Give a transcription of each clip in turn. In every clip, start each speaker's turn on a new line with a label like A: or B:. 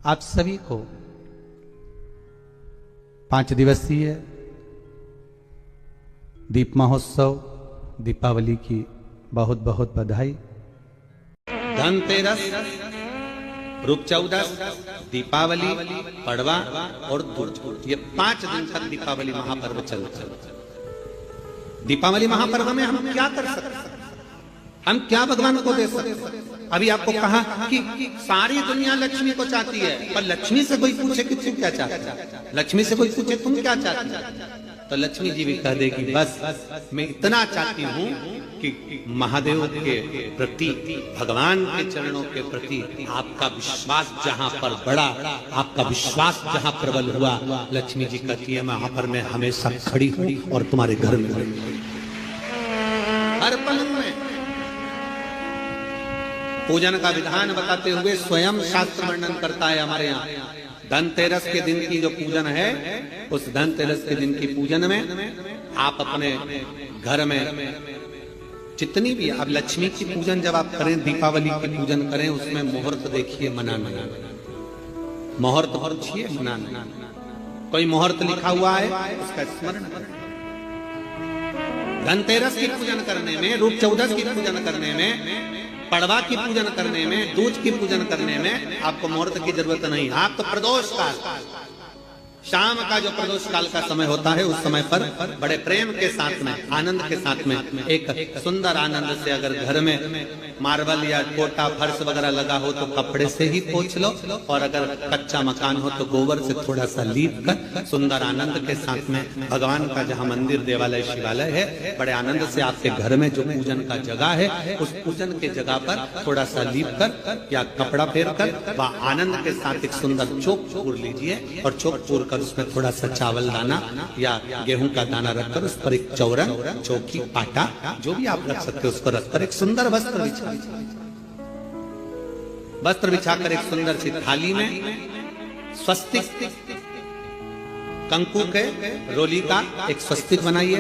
A: आप सभी को 5 दिवसीय दीप महोत्सव दीपावली की बहुत बहुत बधाई। धनतेरस, रूप चौदस, दीपावली, पड़वा और दुर्ज, ये 5 दिन तक दीपावली महापर्व चलता है। दीपावली महापर्व में हम क्या कर सकते हैं? हम क्या भगवान को दे सकते हैं? अभी आपको कहा कि सारी दुनिया लक्ष्मी को चाहती है, पर लक्ष्मी से कोई पूछे कि तुम क्या चाहते हो, लक्ष्मी से कोई पूछे तुम क्या चाहते हो, तो लक्ष्मी जी भी कह देगी बस मैं इतना चाहती हूँ कि महादेव के प्रति, भगवान के चरणों के प्रति आपका विश्वास जहाँ पर बढ़ा, आपका विश्वास जहाँ प्रबल हुआ, लक्ष्मी जी कहती है वहां पर मैं हमेशा खड़ी हूँ और तुम्हारे घर में हर पल में। पूजन का विधान बताते हुए स्वयं शास्त्र वर्णन करता है हमारे यहाँ। धनतेरस के दिन की जो पूजन है, उस धनतेरस के दिन की पूजन में आप अपने घर में जितनी भी आप लक्ष्मी की पूजन जब आप करें, दीपावली की पूजन करें, उसमें मुहूर्त देखिए, मनाना, मुहूर्त पूछिए, मनाना। कोई मुहूर्त लिखा हुआ है उसका स्मरण करें। धनतेरस की पूजन करने में, रूप चौदस की पूजन करने में, पड़वा की पूजन करने में, दूज की पूजन करने में आपको मुहूर्त की जरूरत नहीं। आप तो प्रदोष काल, शाम का जो प्रदोष काल का समय होता है, उस समय पर बड़े प्रेम के साथ में, आनंद के साथ में, एक सुंदर आनंद से अगर घर में मार्बल या कोटा फर्श वगैरह लगा हो तो कपड़े से ही पोंछ लो, और अगर कच्चा मकान हो तो गोबर से थोड़ा सा लीप कर सुंदर आनंद के साथ में भगवान का जहाँ मंदिर, देवालय, शिवालय है, बड़े आनंद से आपके घर में जो पूजन का जगह है, उस पूजन के जगह पर थोड़ा सा लीप कर या कपड़ा फेर कर वह आनंद के साथ एक सुंदर चौक पूर लीजिए, और चौक पूर कर उसमें थोड़ा सा चावल दाना या गेहूं का दाना रखकर उस पर एक चौरन, चौकी, पाटा जो भी आप रख सकते हो उसको रखकर एक सुंदर वस्त्र बिछाकर एक सुंदर सी थाली में स्वस्तिक, कंकु के रोली का एक स्वस्तिक बनाइए,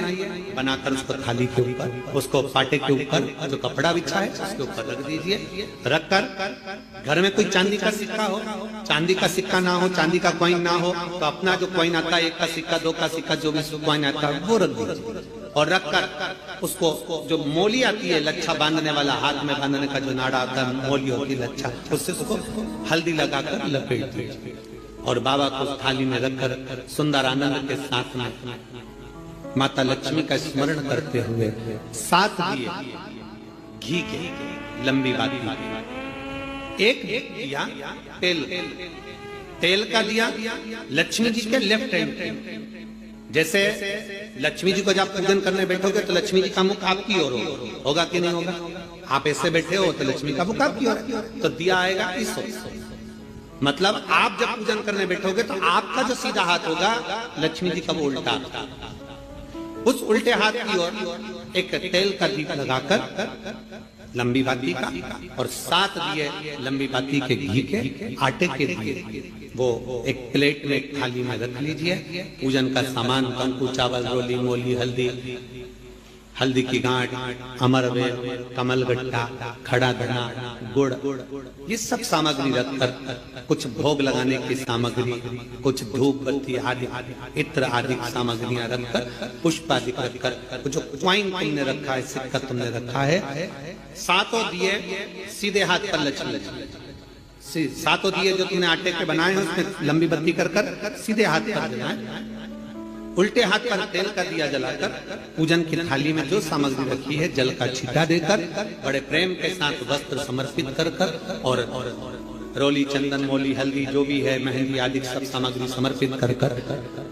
A: बनाकर उसको थाली के ऊपर, उसको पाटे के ऊपर जो कपड़ा बिछा है उसके ऊपर रख दीजिए। रखकर घर में कोई चांदी का सिक्का हो, चांदी का सिक्का ना हो, चांदी का कॉइन ना हो, तो अपना जो कॉइन आता है, 1 का सिक्का, 2 का सिक्का, जो भी कॉइन आता है वो रख दीजिए। और रखकर उसको जो मोली आती है, लच्छा बांधने वाला, हाथ में बांधने का जो नाड़ा आता है, मोली होती है लच्छा, उससे उसको हल्दी लगाकर लपेट दीजिए और बाबा को थाली में रखकर सुंदर आनंद के साथ में माता लक्ष्मी का स्मरण करते हुए 7 दिए घी के, लंबी बाती, एक दिया तेल का दिया लक्ष्मी जी के लेफ्ट हैंड। जैसे लक्ष्मी जी को जब पूजन करने बैठोगे तो लक्ष्मी जी का मुख आपकी ओर होगा कि नहीं होगा? आप ऐसे बैठे हो तो लक्ष्मी का मुख आपकी ओर, तो दिया आएगा इस ओर। मतलब आप जब पूजन करने बैठोगे तो आपका जो सीधा हाथ होगा, लक्ष्मी जी का वो उल्टा, उस उल्टे हाथ की ओर एक तेल का दीप लगाकर लंबी बाती का, और 7 दिए लंबी बाती के घी के, आटे के दिए, वो एक प्लेट में, एक थाली में रख लीजिए। पूजन का सामान, कंकु, चावल, रोली, मोली, हल्दी की गांठ, अमरवेल, कमलगट्टा, खड़ा धना, गुड़, ये सब सामग्री रखकर, कुछ भोग लगाने की सामग्री, कुछ धूप बत्ती आदि, इत्र आदि सामग्रियां रखकर, पुष्प आदि रखकर, जो क्वाइन तुमने रखा है, सिक्का तुमने रखा है, 7 दिए सीधे हाथ पर लक्ष्मी, 7 दिए जो तुमने आटे के बनाए हैं उसमें लंबी बत्ती कर सीधे हाथ पर जलाएं। उल्टे हाथ पर तेल का दिया जलाकर पूजन की थाली में जो सामग्री रखी है जल का छींटा देकर, बड़े प्रेम के साथ वस्त्र समर्पित कर और रोली, चंदन, मोली, हल्दी जो भी है, मेहंदी आदि सब सामग्री समर्पित कर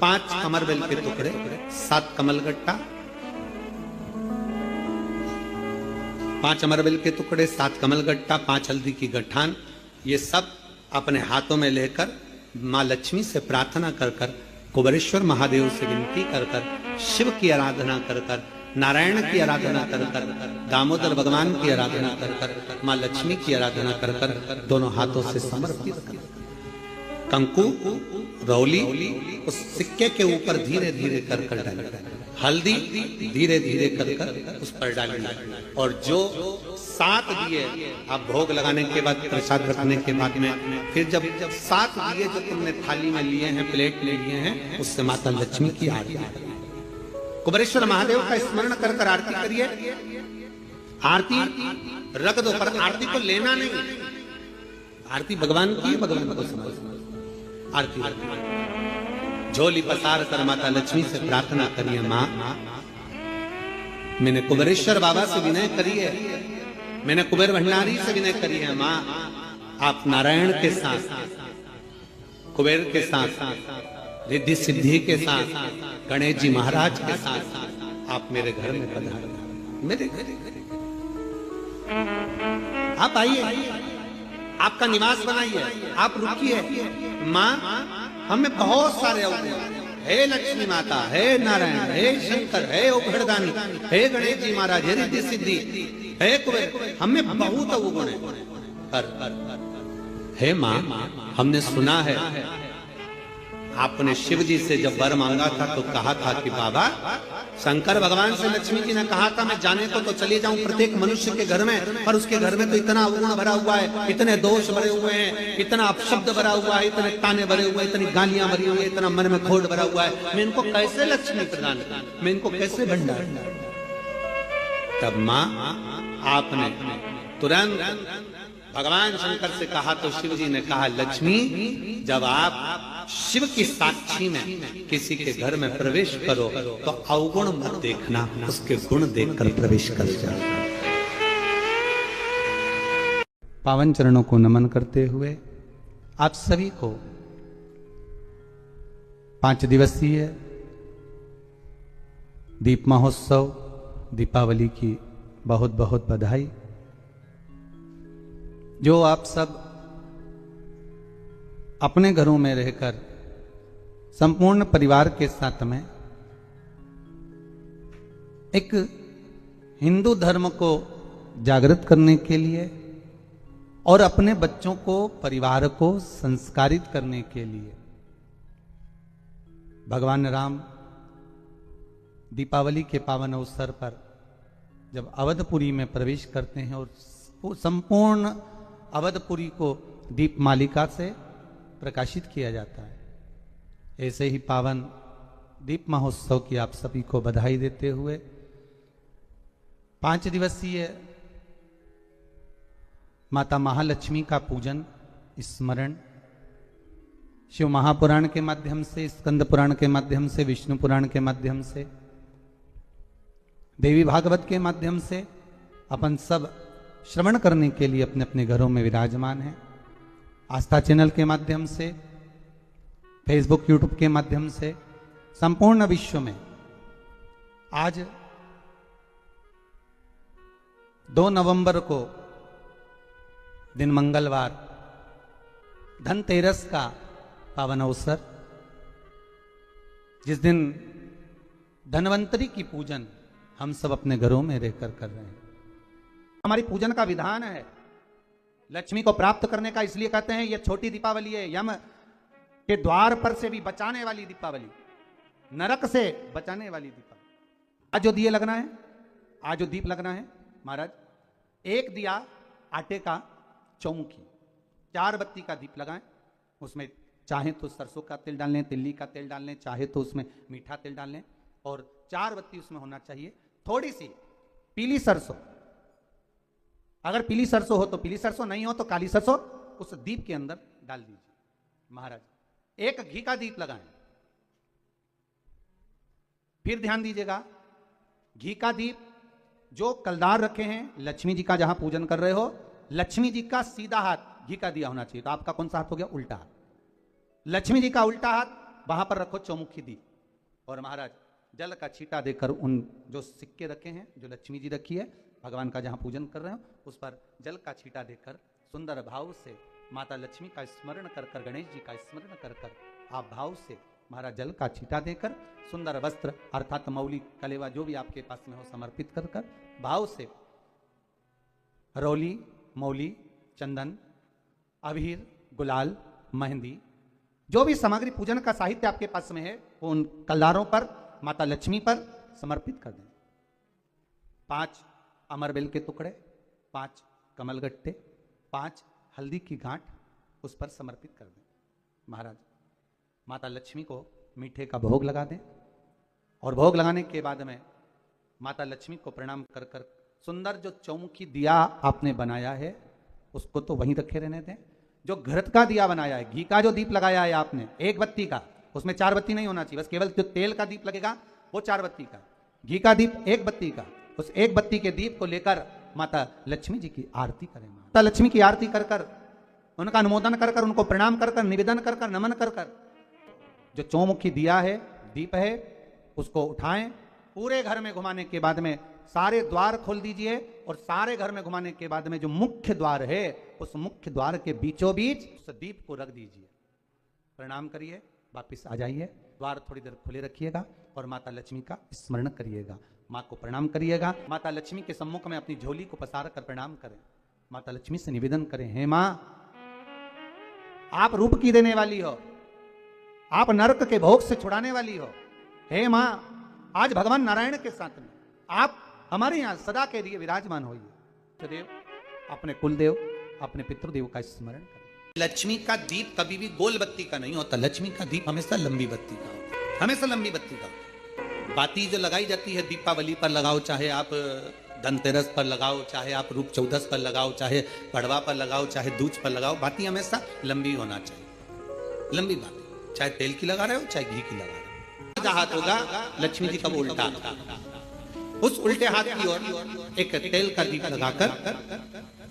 A: 5 अमरबेल के टुकड़े, 7 कमलगट्टा, 5 अमरबेल के टुकड़े, 7 कमलगट्टा, 5 हल्दी की गठान, ये सब अपने हाथों में लेकर माँ लक्ष्मी से प्रार्थना कर कुबेरेश्वर महादेव से विनती कर शिव की आराधना कर नारायण की आराधना कर दामोदर भगवान की आराधना कर माँ लक्ष्मी की आराधना कर दोनों हाथों से समर्पित कर कंकु, रौली उस सिक्के के ऊपर धीरे धीरे कर डाल, हल्दी धीरे धीरे कर कर उस पर डालना, और जो 7 दिए आप भोग लगाने के बाद, प्रसाद रखने के बाद में, फिर जब 7 दिए जो तुमने थाली में लिए हैं, प्लेट में लिए हैं, उससे माता लक्ष्मी की आरती, कुबेरेश्वर महादेव का स्मरण कर कर आरती करिए। आरती रख दो, पर आरती को लेना नहीं, आरती भगवान की, भगवान को समझ। आरती झोली पसार कर माता लक्ष्मी से प्रार्थना करिए, मां मैंने कुबेरेश्वर बाबा से विनय करी है, मैंने कुबेर भंडारी से विनय करी है, मां आप नारायण के साथ, कुबेर के साथ, रिद्धि सिद्धि के साथ, गणेश जी महाराज के साथ आप मेरे घर में पधारो, मेरे घर आप आइए, आपका निवास बनाइए, आप रुकिए। मां हमें बहुत सारे अवगुण, हे लक्ष्मी माता, हे नारायण, हे शंकर, हे उभरदानी, हे गणेश जी महाराज, हे रिद्धि सिद्धि, हे कुबेर, हमें बहुत अवगुण है। हे मां हमने सुना है आपने शिव जी से जब वर मांगा था तो कहा था कि बाबा, शंकर भगवान से लक्ष्मी जी ने कहा था मैं जाने को तो चली जाऊं प्रत्येक मनुष्य के घर में, पर उसके घर में तो इतना अवगुण भरा हुआ है, इतने दोष भरे हुए हैं, इतना अपशब्द भरा हुआ है, इतने ताने भरे हुए, इतनी गालियां भरी हुई है, इतना मन में खोट भरा हुआ है, मैं इनको कैसे लक्ष्मी प्रदान करूं, मैं इनको कैसे भंडार। तब मां आपने तुरंत भगवान शंकर से कहा तो शिव जी ने कहा, लक्ष्मी जब आप शिव की साक्षी में किसी के घर में प्रवेश करो तो अवगुण मत देखना, उसके गुण देखकर प्रवेश कर जाओ। पावन चरणों को नमन करते हुए आप सभी को 5 दिवसीय दीप महोत्सव दीपावली की बहुत बहुत बधाई। जो आप सब अपने घरों में रहकर संपूर्ण परिवार के साथ में एक हिंदू धर्म को जागृत करने के लिए और अपने बच्चों को, परिवार को संस्कारित करने के लिए भगवान राम दीपावली के पावन अवसर पर जब अवधपुरी में प्रवेश करते हैं और संपूर्ण अवधपुरी को दीप मालिका से प्रकाशित किया जाता है, ऐसे ही पावन दीप महोत्सव की आप सभी को बधाई देते हुए 5 दिवसीय माता महालक्ष्मी का पूजन, स्मरण शिव महापुराण के माध्यम से, स्कंद पुराण के माध्यम से, विष्णु पुराण के माध्यम से, देवी भागवत के माध्यम से अपन सब श्रवण करने के लिए अपने अपने घरों में विराजमान हैं। आस्था चैनल के माध्यम से, फेसबुक यूट्यूब के माध्यम से संपूर्ण विश्व में आज 2 नवंबर को दिन मंगलवार, धनतेरस का पावन अवसर, जिस दिन धनवंतरी की पूजन हम सब अपने घरों में रहकर कर रहे हैं। हमारी पूजन का विधान है, लक्ष्मी को प्राप्त करने का, इसलिए कहते हैं यह छोटी दीपावली है, यम के द्वार पर से भी बचाने वाली दीपावली, नरक से बचाने वाली दीपावली। आज जो दिए लगना है, आज जो दीप लगना है महाराज, 1 दिया आटे का चौमुखी, 4 बत्ती का दीप लगाएं, उसमें चाहे तो सरसों का तेल डाल लें, तिल्ली का तेल डाल लें, चाहे तो उसमें मीठा तेल डाल लें, और 4 बत्ती उसमें होना चाहिए थोड़ी सी पीली सरसों, अगर पीली सरसों हो तो पीली सरसों, नहीं हो तो काली सरसों उस दीप के अंदर डाल दीजिए महाराज। 1 घी का दीप लगाएं। फिर ध्यान दीजिएगा, घी का दीप जो कलदार रखे हैं, लक्ष्मी जी का जहां पूजन कर रहे हो, लक्ष्मी जी का सीधा हाथ घी का दिया होना चाहिए। तो आपका कौन सा हाथ हो गया? उल्टा हाथ। लक्ष्मी जी का उल्टा हाथ, वहां पर रखो चौमुखी दीप, और महाराज जल का छींटा देकर उन जो सिक्के रखे हैं, जो लक्ष्मी जी रखी है, भगवान का जहां पूजन कर रहे हो, उस पर जल का छींटा देकर सुंदर भाव से माता लक्ष्मी का स्मरण कर कर, गणेश जी का स्मरण कर कर, आप भाव से महाराज जल का छींटा देकर, सुंदर वस्त्र अर्थात मौली, कलेवा जो भी आपके पास में हो समर्पित कर कर, भाव से रौली, मौली, चंदन, अबीर, गुलाल, मेहंदी, जो भी सामग्री पूजन का साहित्य आपके पास में है, वो उन कलदारों पर, माता लक्ष्मी पर समर्पित कर दें। 5 अमरबेल के टुकड़े, 5 कमलगट्टे, 5 हल्दी की गांठ उस पर समर्पित कर दें। महाराज माता लक्ष्मी को मीठे का भोग लगा दें और भोग लगाने के बाद में माता लक्ष्मी को प्रणाम कर कर सुंदर जो चौमुखी दिया आपने बनाया है उसको तो वहीं रखे रहने दें। जो घृत का दिया बनाया है, घी का जो दीप लगाया है आपने, 1 बत्ती का, उसमें 4 बत्ती नहीं होना चाहिए, बस केवल जो तेल का दीप लगेगा वो 4 बत्ती का, घी का दीप 1 बत्ती का, उस 1 बत्ती के दीप को लेकर माता लक्ष्मी जी की आरती करें। माता लक्ष्मी की आरती कर कर, उनका अनुमोदन कर कर, उनको प्रणाम कर कर, निवेदन कर कर, नमन कर कर, जो चौमुखी दिया है, दीप है, उसको उठाएं, पूरे घर में घुमाने के बाद में सारे द्वार खोल दीजिए और सारे घर में घुमाने के बाद में जो मुख्य द्वार है उस मुख्य द्वार के बीचों बीच उस दीप को रख दीजिए। प्रणाम करिए, वापिस आ जाइए, द्वार थोड़ी देर खुले रखिएगा और माता लक्ष्मी का स्मरण करिएगा, माँ को प्रणाम करिएगा। माता लक्ष्मी के सम्मुख में अपनी झोली को पसार कर प्रणाम करें। माता लक्ष्मी से निवेदन करें, हे माँ आप रूप की देने वाली हो, आप नरक के भोग से छुड़ाने वाली हो। हे माँ आज भगवान नारायण के साथ में आप हमारे यहां सदा के लिए विराजमान होइए। देव अपने कुलदेव, अपने पितृदेव का स्मरण करें। लक्ष्मी का दीप कभी भी गोल बत्ती का नहीं होता, लक्ष्मी का दीप हमेशा लंबी बत्ती का होता है, हमेशा लंबी बत्ती का। बाती जो लगाई जाती है दीपावली पर लगाओ, चाहे आप धनतेरस पर लगाओ, चाहे आप रूप चौदस पर लगाओ, चाहे पड़वा पर लगाओ, चाहे दूज पर लगाओ, बाती हमेशा लंबी होना चाहिए, लंबी बाती, चाहे तेल की लगा रहे हो चाहे घी की लगा रहे हो। हाथ होगा लक्ष्मी जी का वो उल्टा, उस उल्टे हाथ की ओर एक तेल का दीप लगाकर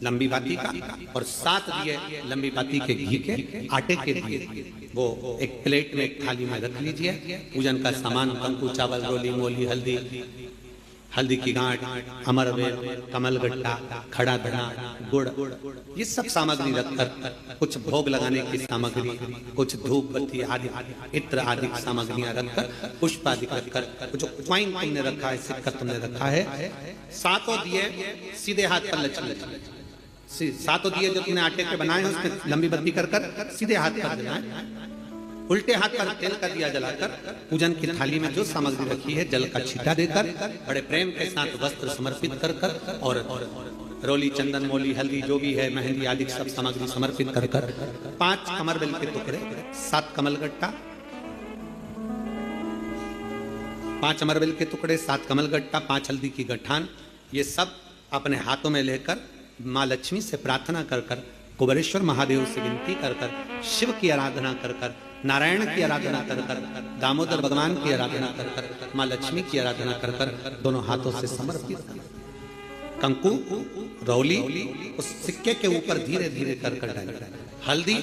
A: लंबी बाती का और 7 दिए लंबी बाती के घी के आटे के दिए वो एक प्लेट में एक थाली में रख लीजिए। पूजन का सामान कंकु, चावल, रोली, मोली, हल्दी की गांठ, अमरबेल, कमलगट्टा, खड़ा धना, गुड़, ये सब सामग्री रखकर कुछ भोग लगाने की सामग्री, कुछ धूप बत्ती आदि इत्र आदि सामग्रियां रखकर, पुष्प आदि रखकर, जो क्वाइन तुमने रखा है, सिक्का तुमने रखा है, 7 दिए सीधे हाथ पर लचक, 7 दिए जो तुमने आटे के बनाए हैं उसमें लंबी बत्ती कर कर सीधे हाथ पर देना है। उल्टे हाथ पर तेल का दिया जलाकर पूजन की थाली में जो सामग्री रखी है जल का छींटा देकर बड़े प्रेम के साथ वस्त्र समर्पित कर कर और रोली, चंदन, मोली, हल्दी जो भी है, मेहंदी आदि सब सामग्री समर्पित कर कर 5 अमरबेल के टुकड़े, 7 कमलगट्टा, 5 अमरबेल के टुकड़े, 7 कमलगट्टा, 5 हल्दी की गठान, ये सब अपने हाथों में लेकर माँ लक्ष्मी से प्रार्थना कर कर, कुबेरेश्वर महादेव से विनती कर कर, शिव की आराधना कर कर, नारायण की आराधना कर कर, दामोदर भगवान की आराधना कर कर, माँ लक्ष्मी की आराधना कर कर दोनों हाथों से समर्पित कर कंकु, रौली उस सिक्के के ऊपर धीरे धीरे कर कर डालना, हल्दी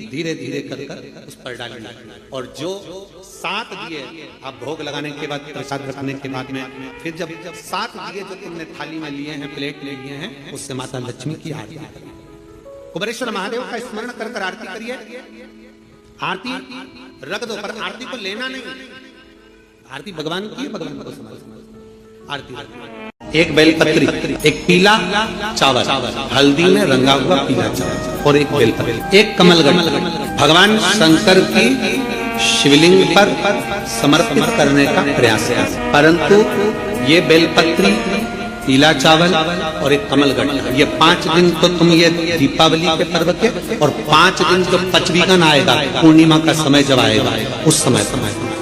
A: धीरे धीरे कर कर उस पर डालना और जो 7 दिए आप भोग लगाने के बाद, प्रसाद रखने के बाद में फिर जब 7 दिए जो तुमने थाली में लिए हैं, प्लेट में लिए हैं, उससे माता लक्ष्मी की आरती करिए। कुबेरेश्वर महादेव का स्मरण कर कर आरती करिए। आरती रख दो पर आरती को लेना नहीं, आरती भगवान की है, भगवान को समझ आरती। एक बेलपत्री, एक पीला चावल, हल्दी में रंगा हुआ पीला चावल और एक बेलपत्री, एक कमलगट्टा भगवान शंकर की शिवलिंग पर समर्पित करने का प्रयास है। परंतु ये बेलपत्री, पीला चावल और एक कमलगट्टा, ये 5 दिन तो तुम ये दीपावली के पर्व के और 5 दिन जो पचवीगन आएगा, पूर्णिमा का समय जब आएगा उस समय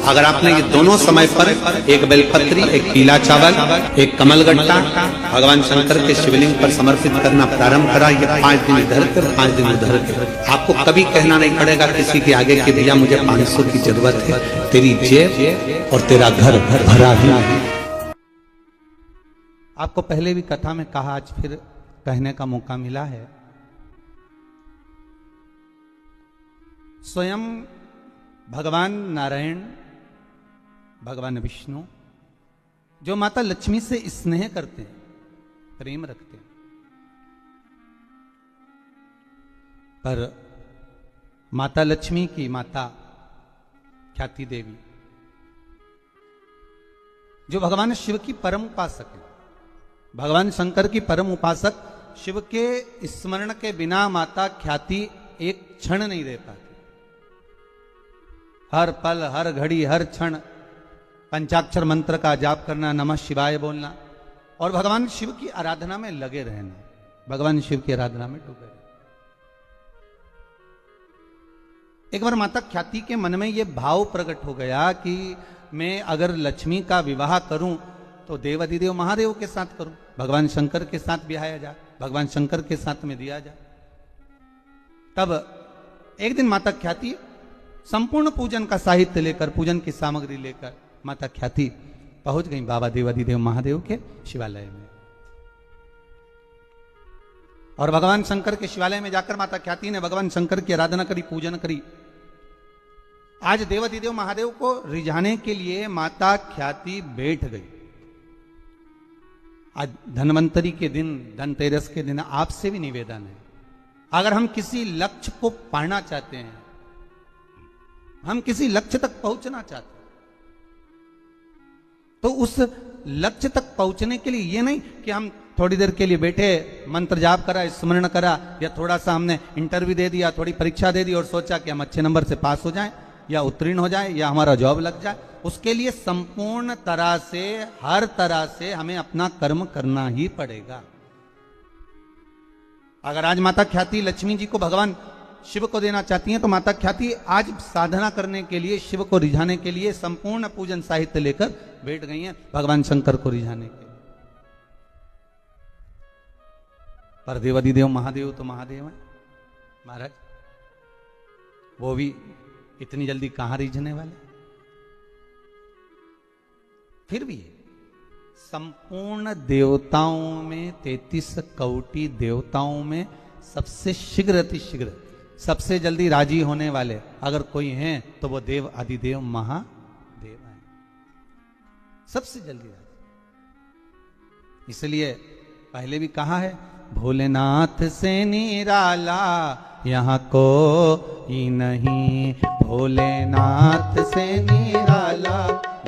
A: अगर आपने ये दोनों समय पर एक बेलपत्री, एक पीला चावल, एक कमलगट्टा भगवान शंकर के शिवलिंग पर समर्पित करना प्रारंभ करा, ये 5 दिन इधर के 5 दिन उधर के, आपको कभी कहना नहीं पड़ेगा किसी के आगे कि भैया मुझे 500 की जरूरत है, तेरी जेब और तेरा घर भरा ही। आपको पहले भी कथा में कहा, आज फिर कहने का मौका मिला है। स्वयं भगवान नारायण, भगवान विष्णु जो माता लक्ष्मी से स्नेह करते हैं, प्रेम रखते हैं, पर माता लक्ष्मी की माता ख्याति देवी जो भगवान शिव की परम उपासक है, भगवान शंकर की परम उपासक, शिव के स्मरण के बिना माता ख्याति एक क्षण नहीं दे पाती। हर पल, हर घड़ी, हर क्षण पंचाक्षर मंत्र का जाप करना, नमः शिवाय बोलना और भगवान शिव की आराधना में लगे रहना, भगवान शिव की आराधना में डूबे रहना। एक बार माता ख्याति के मन में यह भाव प्रकट हो गया कि मैं अगर लक्ष्मी का विवाह करूं तो देवाधिदेव महादेव के साथ करूं, भगवान शंकर के साथ ब्याया जाए, भगवान शंकर के साथ में दिया जाए। तब एक दिन माता ख्याति संपूर्ण पूजन का साहित्य लेकर, पूजन की सामग्री लेकर माता ख्याति पहुंच गई बाबा देवाधिदेव महादेव के शिवालय में। और भगवान शंकर के शिवालय में जाकर माता ख्याति ने भगवान शंकर की आराधना करी, पूजन करी। आज देवाधिदेव महादेव को रिझाने के लिए माता ख्याति बैठ गई। आज धन्वंतरी के दिन, धनतेरस के दिन आपसे भी निवेदन है, अगर हम किसी लक्ष्य को पाना चाहते हैं, हम किसी लक्ष्य तक पहुंचना चाहते हैं, तो उस लक्ष्य तक पहुंचने के लिए ये नहीं कि हम थोड़ी देर के लिए बैठे, मंत्र जाप करा, स्मरण करा, या थोड़ा सा हमने इंटरव्यू दे दिया, थोड़ी परीक्षा दे दी और सोचा कि हम अच्छे नंबर से पास हो जाएं या उत्तीर्ण हो जाए या हमारा जॉब लग जाए। उसके लिए संपूर्ण तरह से, हर तरह से हमें अपना कर्म करना ही पड़ेगा। अगर आज माता ख्याति लक्ष्मी जी को भगवान शिव को देना चाहती हैं तो माता ख्याति आज साधना करने के लिए, शिव को रिझाने के लिए संपूर्ण पूजन साहित्य लेकर बैठ गई हैं भगवान शंकर को रिझाने के। पर देवाधिदेव महादेव तो महादेव है महाराज, वो भी इतनी जल्दी कहां रिझने वाले। फिर भी संपूर्ण देवताओं में, 33 कोटि देवताओं में सबसे शीघ्र अतिशीघ्र, सबसे जल्दी राजी होने वाले अगर कोई हैं तो वो देव आदिदेव महादेव हैं, सबसे जल्दी राजी। इसलिए पहले भी कहा है, भोलेनाथ से निराला यहाँ कोई नहीं, भोलेनाथ से निराला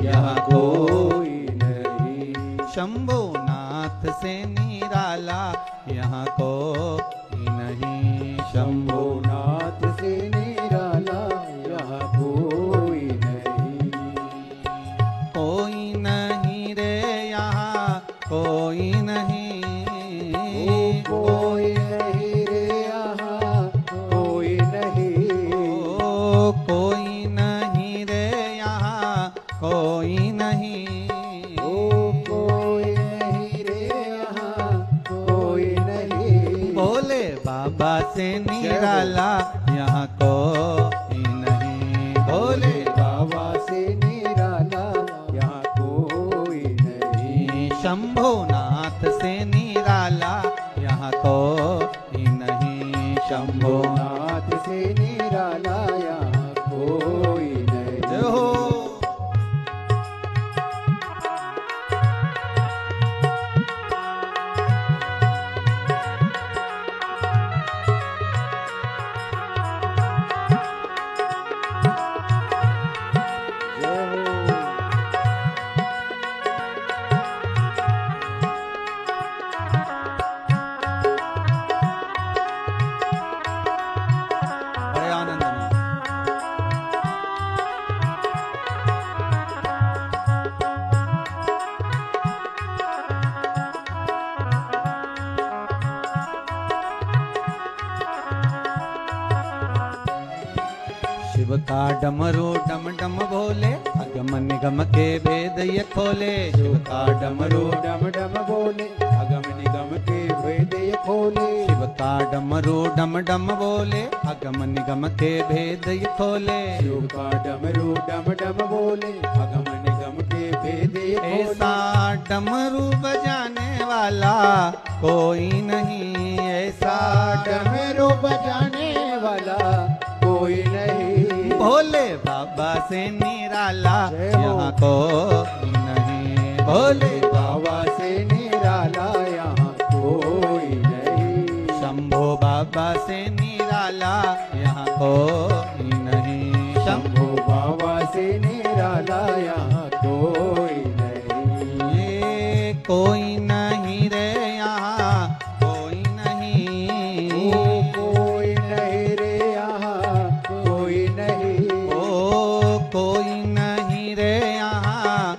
A: यहाँ कोई नहीं, शंभुनाथ से निराला यहाँ कोई नहीं,
B: शंभुनाथ से निराला यहाँ कोई
A: नहीं रे यहाँ कोई नहीं,
B: कोई नहीं रे यहाँ कोई नहीं,
A: कोई नहीं रे यहाँ कोई नहीं,
B: कोई नहीं रे यहाँ कोई नहीं,
A: भोले बाबा से निराला यहाँ कोई नहीं, भोले
B: बाबा से निराला यहाँ कोई नहीं,
A: शंभुनाथ से निराला यहाँ कोई नहीं,
B: शंभुनाथ से निराला यहाँ कोई नहीं।
A: जय हो। बड़े आनंद में शिव का डमरू डम डम भोले, अगम निगम के भेद ये खोले, शिव का डमरू
B: डम डम बोले, अगम निगम के भेद ये खोले,
A: शिव का डमरू डम डम बोले, अगम निगम के भेद ये खोले,
B: शिव का डमरू डम डम बोले, अगम निगम के भेद ये खोले,
A: ऐसा डमरू बजाने वाला कोई नहीं, ऐसा
B: डमरू बजाने वाला कोई नहीं,
A: भोले बाबा से निराला
B: जय हो।
A: यहाँ कोई नहीं, भोले
B: बाबा से निराला यहाँ कोई नहीं,
A: शंभो बाबा से निराला यहाँ कोई नहीं,
B: शंभु बाबा से निराला यहाँ कोई नहीं,
A: ये कोई नहीं रे यहाँ कोई नहीं,
B: कोई नहीं रे यहाँ कोई नहीं,
A: ओ कोई नहीं रे यहाँ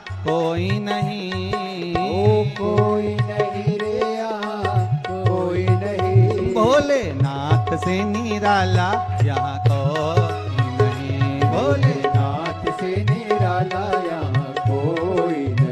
A: निराला यहाँ कोई नहीं। बोले
B: नाथ से निराला यहाँ कोई नहीं।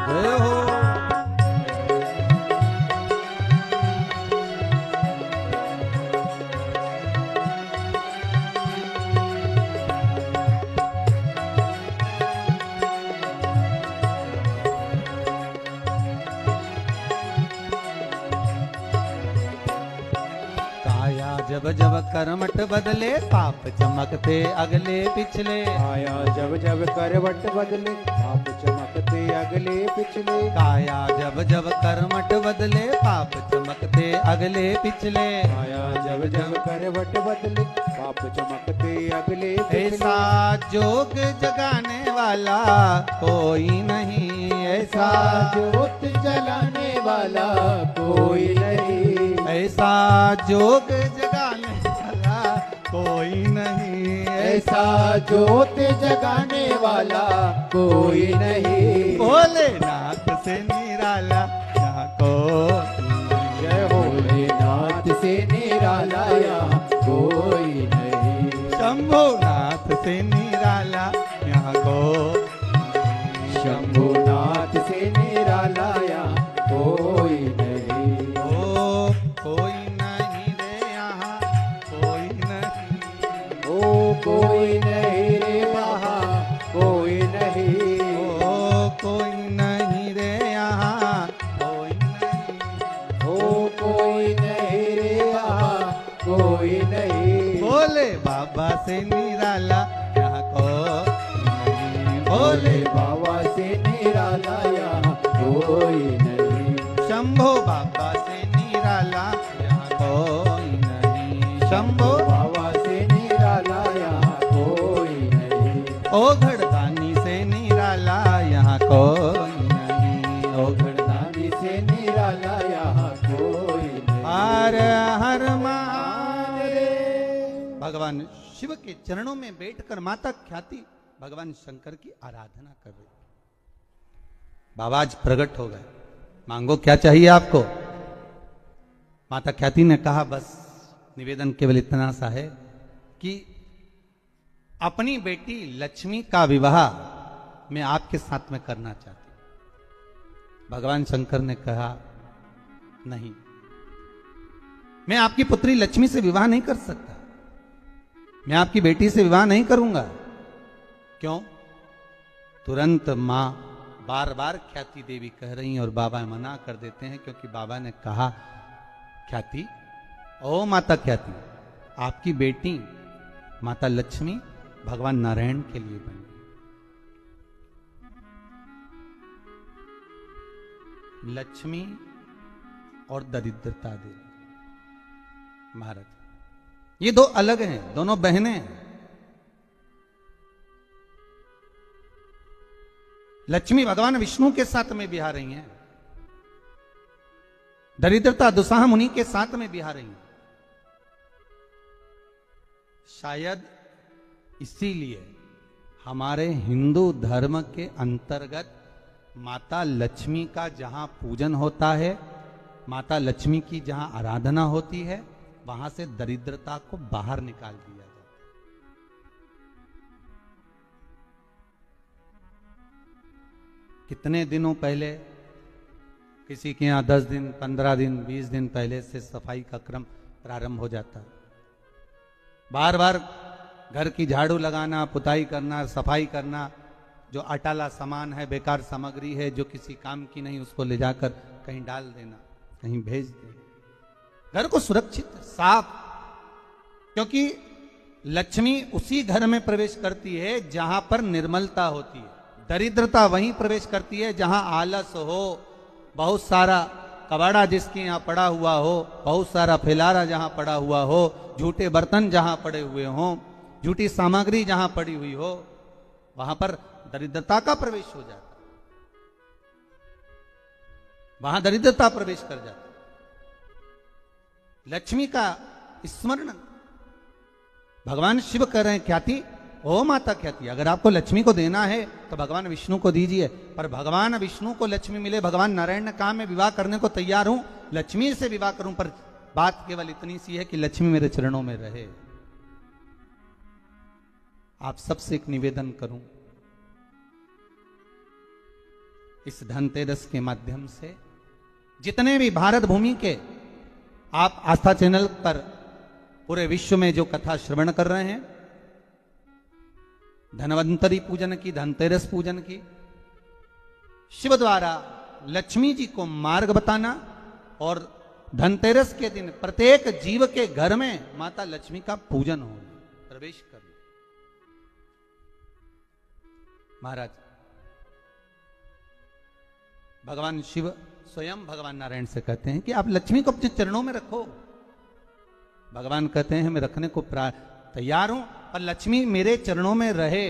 A: जय हो। काया जब जब करमट बदले पाप चमकते अगले पिछले।
B: आया जब जब करवट बदले पाप चमकते अगले पिछले।
A: काया जब जब करमट बदले पाप चमकते अगले पिछले।
B: आया जब जब करवट बदले पाप चमकते अगले
A: ऐसा
B: पिछले।
A: जोग जगाने वाला कोई नहीं। ऐसा
B: जोत जलाने वाला कोई नहीं।
A: ऐसा जोग जगाने वाला कोई नहीं।
B: ऐसा जोत जगाने वाला कोई नहीं।
A: भोलेनाथ से निराला यहाँ कोई नहीं।
B: जय भोलेनाथ से निराला यहाँ कोई नहीं।
A: शंभुनाथ से निराला यहाँ कोई नहीं।
B: शंभुनाथ से निराला यहाँ कोई नहीं।
A: ओ कोई नहीं रे यहाँ कोई नहीं।
B: ओ कोई नहीं रे वहाँ कोई नहीं।
A: ओ कोई नहीं रे यहाँ कोई नहीं।
B: ओ कोई नहीं रे वहाँ कोई नहीं।
A: भोले बाबा से निराला यहाँ कोई नहीं।
B: भोले
A: भोले
B: बाबा से निराला यहाँ कोई नहीं।
A: शंभो बाबा से निराला यहाँ कोई नहीं। शंभो
B: बाबा से निराला यहाँ कोई नहीं।
A: ओघड़दानी से निराला यहाँ कोई नहीं।
B: ओघड़दानी से निराला यहाँ कोई नहीं।
A: हर हर महादेव। भगवान शिव के चरणों में बैठकर माता ख्याति भगवान शंकर की आराधना कर रही। बाबा आज प्रकट हो गए, मांगो क्या चाहिए आपको। माता ख्याति ने कहा बस निवेदन केवल इतना सा है कि अपनी बेटी लक्ष्मी का विवाह मैं आपके साथ में करना चाहती हूं। भगवान शंकर ने कहा नहीं, मैं आपकी पुत्री लक्ष्मी से विवाह नहीं कर सकता। मैं आपकी बेटी से विवाह नहीं करूंगा। क्यों? तुरंत मां बार बार ख्याति देवी कह रही हैं और बाबा मना कर देते हैं, क्योंकि बाबा ने कहा ख्याति, ओ माता ख्याति, आपकी बेटी माता लक्ष्मी भगवान नारायण के लिए बनी। लक्ष्मी और दरिद्रता देवी महाराज, ये दो अलग हैं, दोनों बहनें हैं। लक्ष्मी भगवान विष्णु के साथ में बिहार रही हैं, दरिद्रता दुसाह मुनि के साथ में बिहार रही हैं। शायद इसीलिए हमारे हिंदू धर्म के अंतर्गत माता लक्ष्मी का जहां पूजन होता है, माता लक्ष्मी की जहां आराधना होती है, वहां से दरिद्रता को बाहर निकाल दिया जाता है। कितने दिनों पहले, किसी के यहाँ 10 दिन, 15 दिन, 20 दिन पहले से सफाई का क्रम प्रारंभ हो जाता है। बार बार घर की झाड़ू लगाना, पुताई करना, सफाई करना, जो अटाला सामान है, बेकार सामग्री है, जो किसी काम की नहीं, उसको ले जाकर कहीं डाल देना, कहीं भेज देना। घर को सुरक्षित साफ, क्योंकि लक्ष्मी उसी घर में प्रवेश करती है जहां पर निर्मलता होती है। दरिद्रता वहीं प्रवेश करती है जहां आलस हो, बहुत सारा कबाड़ा जिसके यहाँ पड़ा हुआ हो, बहुत सारा फैलारा जहां पड़ा हुआ हो, झूठे बर्तन जहां पड़े हुए हों, झूठी सामग्री जहां पड़ी हुई हो वहां पर दरिद्रता का प्रवेश हो जाता, वहां दरिद्रता प्रवेश कर जाती। लक्ष्मी का स्मरण भगवान शिव कर रहे हैं, ख्याति ओ माता ख्याति, अगर आपको लक्ष्मी को देना है तो भगवान विष्णु को दीजिए। पर भगवान विष्णु को लक्ष्मी मिले, भगवान नारायण ने कहा मैं विवाह करने को तैयार हूं, लक्ष्मी से विवाह करूं, पर बात केवल इतनी सी है कि लक्ष्मी मेरे चरणों में रहे। आप सबसे एक निवेदन करूं, इस धनतेरस के माध्यम से जितने भी भारत भूमि के आप आस्था चैनल पर पूरे विश्व में जो कथा श्रवण कर रहे हैं, धनवंतरी पूजन की, धनतेरस पूजन की, शिव द्वारा लक्ष्मी जी को मार्ग बताना और धनतेरस के दिन प्रत्येक जीव के घर में माता लक्ष्मी का पूजन हो, प्रवेश करना। महाराज भगवान शिव स्वयं भगवान नारायण से कहते हैं कि आप लक्ष्मी को अपने चरणों में रखो। भगवान कहते हैं मैं रखने को तैयार हूं, पर लक्ष्मी मेरे चरणों में रहे,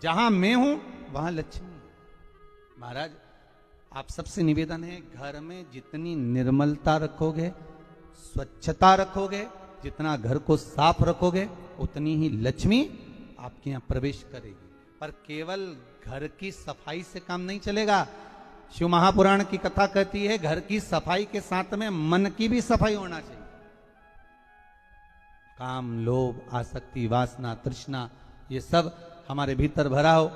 A: जहां मैं हूं वहां लक्ष्मी। महाराज आप सबसे निवेदन है, घर में जितनी निर्मलता रखोगे, स्वच्छता रखोगे, जितना घर को साफ रखोगे, उतनी ही लक्ष्मी आपके यहां प्रवेश करेगी। पर केवल घर की सफाई से काम नहीं चलेगा। शिव महापुराण की कथा कहती है घर की सफाई के साथ में मन की भी सफाई होना चाहिए। काम, लोभ, आसक्ति, वासना, तृष्णा, ये सब हमारे भीतर भरा हो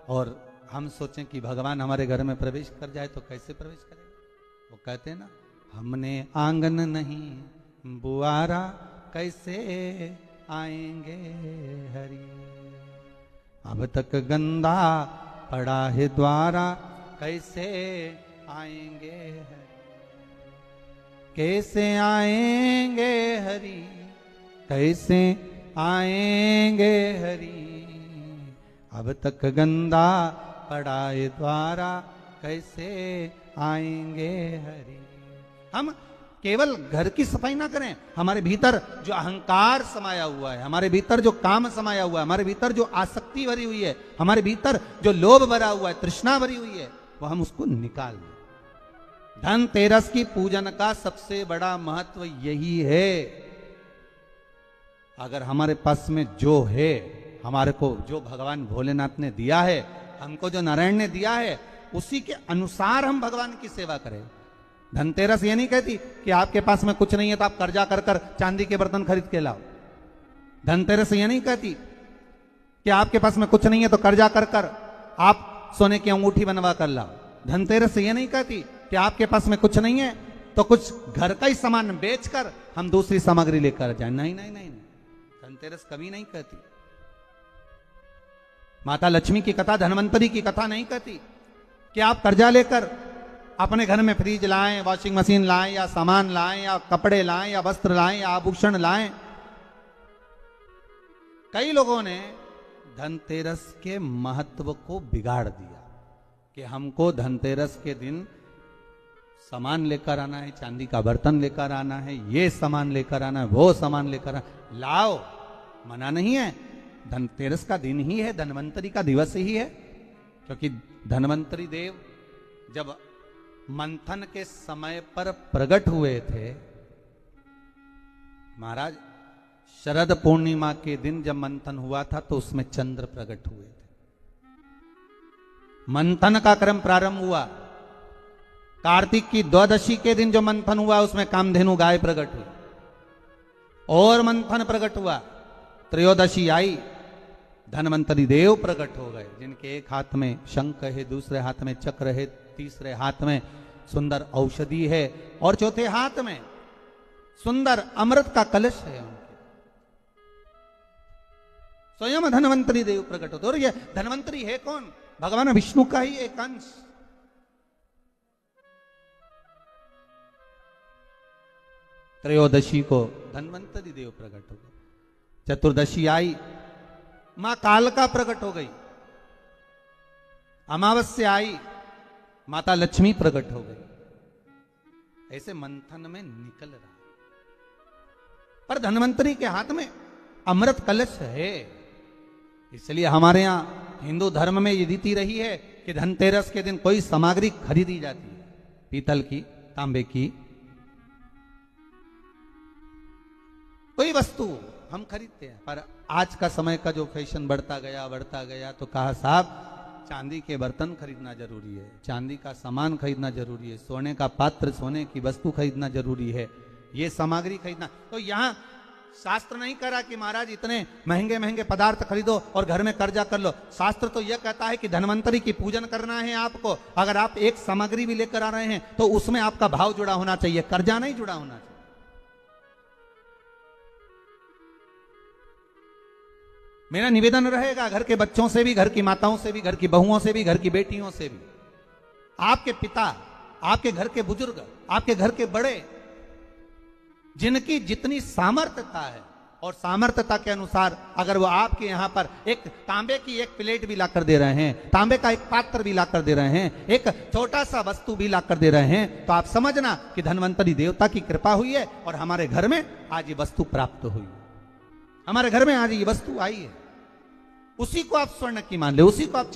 A: और हम सोचें कि भगवान हमारे घर में प्रवेश कर जाए तो कैसे प्रवेश करेगा। वो कहते हैं ना, हमने आंगन नहीं बुआरा कैसे आएंगे हरि, अब तक गंदा पड़ा है द्वारा कैसे आएंगे हरि, कैसे आएंगे हरि, कैसे आएंगे हरि, अब तक गंदा पड़ा है द्वारा कैसे आएंगे हरि। हम केवल घर की सफाई ना करें, हमारे भीतर जो अहंकार समाया हुआ है, हमारे भीतर जो काम समाया हुआ है, हमारे भीतर जो आसक्ति भरी हुई है, हमारे भीतर जो लोभ भरा हुआ है, तृष्णा भरी हुई है, वो हम उसको निकाल दें। धनतेरस की पूजन का सबसे बड़ा महत्व यही है। अगर हमारे पास में जो है, हमारे को जो भगवान भोलेनाथ ने दिया है, हमको जो नारायण ने दिया है, उसी के अनुसार हम भगवान की सेवा करें। धनतेरस ये नहीं कहती कि आपके पास में कुछ नहीं है तो आप कर्जा कर कर चांदी के बर्तन खरीद के लाओ। धनतेरस ये नहीं कहती कि आपके पास में कुछ नहीं है तो कर्जा कर कर आप सोने की अंगूठी बनवा कर लाओ। धनतेरस ये नहीं कहती कि आपके पास में कुछ नहीं है तो कुछ घर का ही सामान बेचकर हम दूसरी सामग्री लेकर जाए। नहीं नहीं नहीं, धनतेरस कभी नहीं कहती। माता लक्ष्मी की कथा, धनवंतरी की कथा नहीं कहती कि आप कर्जा लेकर अपने घर में फ्रिज लाएं, वॉशिंग मशीन लाएं, या सामान लाएं, या कपड़े लाएं, या वस्त्र लाएं, या आभूषण लाएं। कई लोगों ने धनतेरस के महत्व को बिगाड़ दिया कि हमको धनतेरस के दिन सामान लेकर आना है, चांदी का बर्तन लेकर आना है, ये सामान लेकर आना है, वो सामान लेकर आना। लाओ, मना नहीं है, धनतेरस का दिन ही है, धनवंतरी का दिवस ही है। क्योंकि धनवंतरी देव जब मंथन के समय पर प्रकट हुए थे, महाराज शरद पूर्णिमा के दिन जब मंथन हुआ था तो उसमें चंद्र प्रकट हुए थे। मंथन का क्रम प्रारंभ हुआ, कार्तिक की द्वादशी के दिन जो मंथन हुआ उसमें कामधेनु गाय प्रकट हुई और मंथन प्रकट हुआ। त्रयोदशी आई, धनवंतरी देव प्रकट हो गए, जिनके एक हाथ में शंख है, दूसरे हाथ में चक्र है, तीसरे हाथ में सुंदर औषधि है और चौथे हाथ में सुंदर अमृत का कलश है। स्वयं धनवंतरी देव प्रकट होते। और ये धनवंतरी है कौन? भगवान विष्णु का ही एक अंश। त्रयोदशी को धनवंतरी देव प्रकट हो गए। चतुर्दशी आई, मां कालका प्रकट हो गई। अमावस्या आई, माता लक्ष्मी प्रकट हो गई। ऐसे मंथन में निकल रहा। पर धनवंतरी के हाथ में अमृत कलश है। इसलिए हमारे यहां हिंदू धर्म में ये रीति रही है कि धनतेरस के दिन कोई सामग्री खरीदी जाती है, पीतल की, तांबे की, कोई वस्तु हम खरीदते हैं। पर आज का समय का जो फैशन बढ़ता गया तो कहा साहब चांदी के बर्तन खरीदना जरूरी है, चांदी का सामान खरीदना जरूरी है, सोने का पात्र, सोने की वस्तु खरीदना जरूरी है, ये सामग्री खरीदना। तो यहाँ शास्त्र नहीं करा कि महाराज इतने महंगे महंगे पदार्थ खरीदो और घर में कर्जा कर लो। शास्त्र तो यह कहता है कि धनवंतरी की पूजन करना है आपको। अगर आप एक सामग्री भी लेकर आ रहे हैं तो उसमें आपका भाव जुड़ा होना चाहिए, कर्जा नहीं जुड़ा होना चाहिए। मेरा निवेदन रहेगा घर के बच्चों से भी, घर की माताओं से भी, घर की बहुओं से भी, घर की बेटियों से भी, आपके पिता, आपके घर के बुजुर्ग, आपके घर के बड़े, जिनकी जितनी सामर्थ्यता है और सामर्थ्यता के अनुसार अगर वो आपके यहां पर एक तांबे की एक प्लेट भी लाकर दे रहे हैं, तांबे का एक पात्र भी लाकर दे रहे हैं, एक छोटा सा वस्तु भी लाकर दे रहे हैं, तो आप समझना कि धनवंतरी देवता की कृपा हुई है और हमारे घर में आज ये वस्तु प्राप्त हुई, हमारे घर में आज ये वस्तु आई है। उसी को आप स्वर्ण की मान ले, उसी को आप